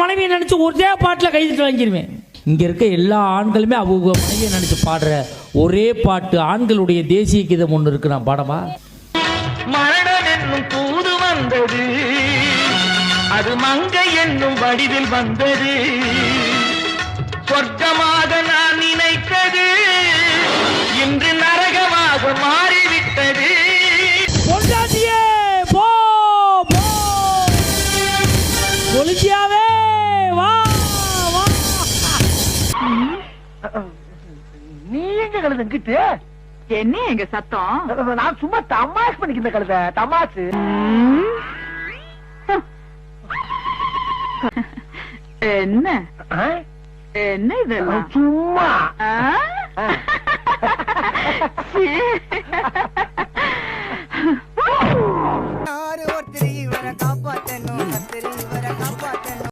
மனைவியை நினைச்சு ஒரே பாட்டுல கைதிட்டு வாங்கிடுவேன். இங்க இருக்க எல்லா ஆண்களுமே அவங்க மனைவியை நினைச்சு பாடுற ஒரே பாட்டு ஆண்களுடைய தேசிய கீதம் ஒண்ணு இருக்கு. நான் பாடமா? மரணம் என்னும் தூது வந்தது, அது மங்கை என்னும் வடிவில் வந்தது. சொர்க்கமாக நான் நினைத்தது இன்று நரகமாக மாறிவிட்டது. பொண்டாட்டியே போ போ, ஒலிச்சியாவே வா வா. நீ எங்க கழுதுங்கிட்டு என்ன எங்க சத்தம்? நான் சும்மா தமாஷ் பண்ணிக்கிற கழுத தமாஷு. என்ன என்ன இதெல்லாம்? சும்மா ஆ? சீ.